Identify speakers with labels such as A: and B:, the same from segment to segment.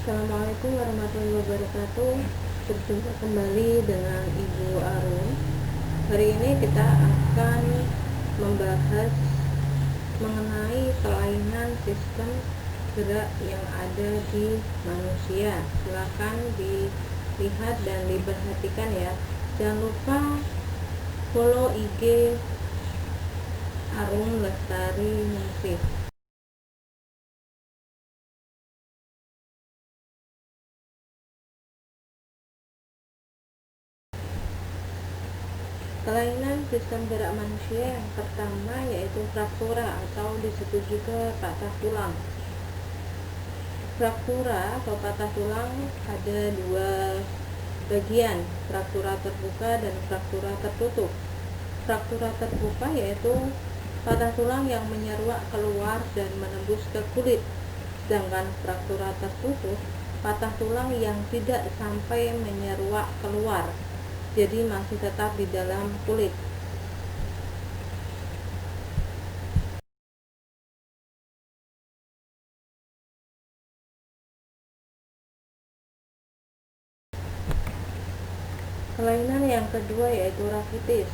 A: Assalamualaikum warahmatullahi wabarakatuh. Berjumpa kembali dengan Ibu Arun. Hari ini kita akan membahas mengenai kelainan sistem gerak yang ada di manusia. Silakan dilihat dan diperhatikan ya. Jangan lupa follow IG Arun Lestari Ningsih. Kelainan sistem gerak manusia yang pertama yaitu fraktura atau disebut juga patah tulang. Fraktura atau patah tulang ada dua bagian, fraktura terbuka dan fraktura tertutup. Fraktura terbuka yaitu patah tulang yang menyeruak keluar dan menembus ke kulit, sedangkan fraktura tertutup patah tulang yang tidak sampai menyeruak keluar, jadi masih tetap di dalam kulit. Kelainan yang kedua yaitu rakitis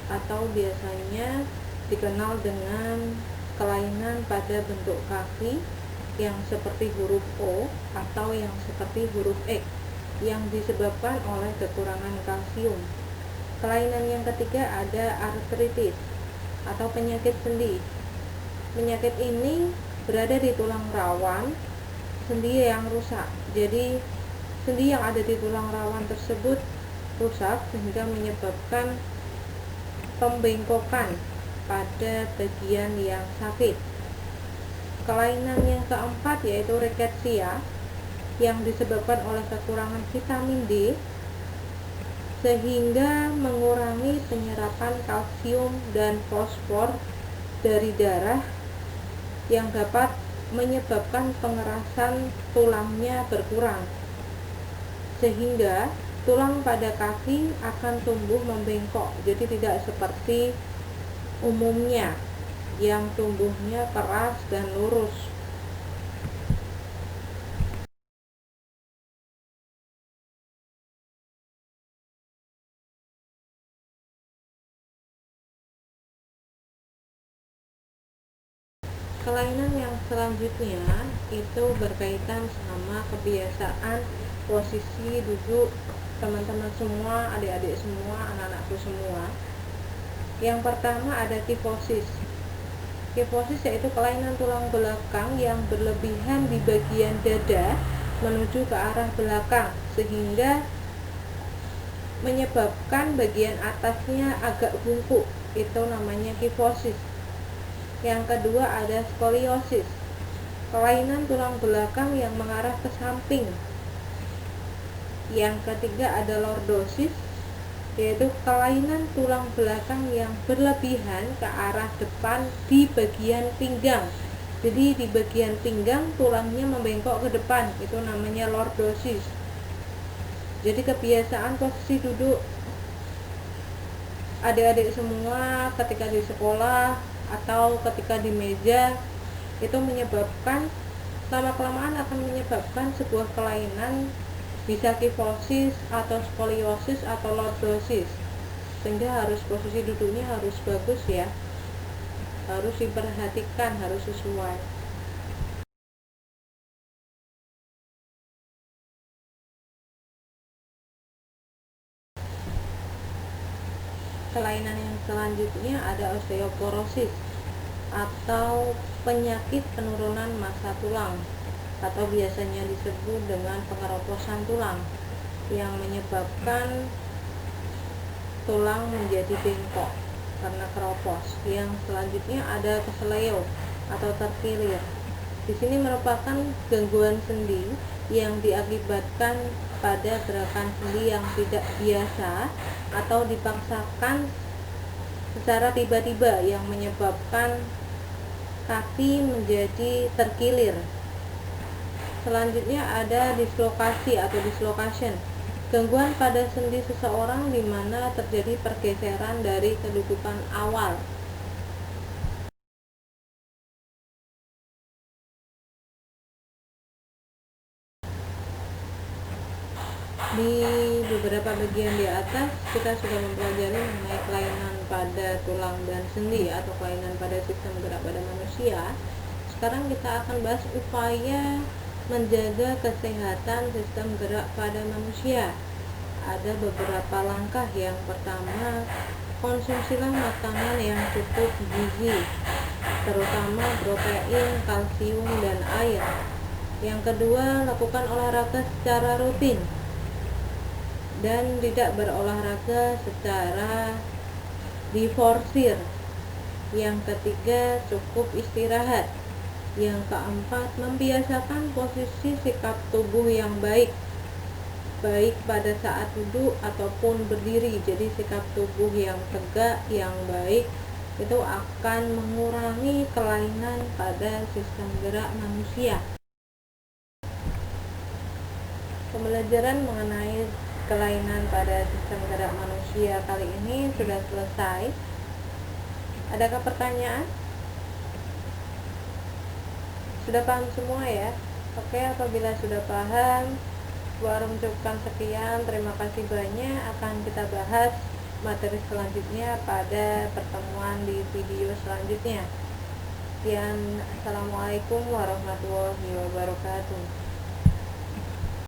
A: atau biasanya dikenal dengan kelainan pada bentuk kaki yang seperti huruf O atau yang seperti huruf X yang disebabkan oleh kekurangan kalsium. Kelainan yang ketiga ada artritis atau penyakit sendi. Penyakit ini berada di tulang rawan sendi yang rusak. Jadi sendi yang ada di tulang rawan tersebut rusak sehingga menyebabkan pembengkokan pada bagian yang sakit. Kelainan yang keempat yaitu riketsia yang disebabkan oleh kekurangan vitamin D sehingga mengurangi penyerapan kalsium dan fosfor dari darah yang dapat menyebabkan pengerasan tulangnya berkurang, sehingga tulang pada kaki akan tumbuh membengkok, jadi tidak seperti umumnya yang tumbuhnya keras dan lurus. Kelainan yang selanjutnya itu berkaitan sama kebiasaan posisi duduk teman-teman semua, adik-adik semua, anak-anakku semua. Yang pertama ada kifosis. Kifosis yaitu kelainan tulang belakang yang berlebihan di bagian dada menuju ke arah belakang sehingga menyebabkan bagian atasnya agak bungkuk. Itu namanya kifosis. Yang kedua ada skoliosis, kelainan tulang belakang yang mengarah ke samping. Yang ketiga ada lordosis, yaitu kelainan tulang belakang yang berlebihan ke arah depan di bagian pinggang. Jadi di bagian pinggang tulangnya membengkok ke depan, itu namanya lordosis. Jadi kebiasaan posisi duduk adik-adik semua ketika di sekolah atau ketika di meja itu menyebabkan lama-kelamaan akan menyebabkan sebuah kelainan, bisa kifosis atau skoliosis atau lordosis, sehingga harus posisi duduknya harus bagus ya, harus diperhatikan, harus sesuai. Kelainan yang selanjutnya ada osteoporosis atau penyakit penurunan massa tulang atau biasanya disebut dengan pengeroposan tulang yang menyebabkan tulang menjadi bengkok karena keropos. Yang selanjutnya ada kesleo atau terkilir. Di sini merupakan gangguan sendi yang diakibatkan pada gerakan sendi yang tidak biasa atau dipaksakan secara tiba-tiba yang menyebabkan kaki menjadi terkilir. Selanjutnya ada dislokasi atau dislocation, gangguan pada sendi seseorang di mana terjadi pergeseran dari kedudukan awal. Di beberapa bagian di atas kita sudah mempelajari mengenai kelainan pada tulang dan sendi atau kelainan pada sistem gerak pada manusia. Sekarang kita akan bahas upaya menjaga kesehatan sistem gerak pada manusia. Ada beberapa langkah. Yang pertama, konsumsilah makanan yang cukup gizi, terutama protein, kalsium, dan air. Yang kedua, lakukan olahraga secara rutin dan tidak berolahraga secara diforsir. Yang ketiga, cukup istirahat. Yang keempat, membiasakan posisi sikap tubuh yang baik pada saat duduk ataupun berdiri. Jadi sikap tubuh yang tegak, yang baik itu akan mengurangi kelainan pada sistem gerak manusia. Pembelajaran mengenai kelainan pada sistem gerak manusia kali ini sudah selesai. Adakah pertanyaan? Sudah paham semua ya? Oke, apabila sudah paham, Warung cukupkan sekian. Terima kasih banyak. Akan kita bahas materi selanjutnya pada pertemuan di video selanjutnya. Sekian, assalamualaikum warahmatullahi wabarakatuh.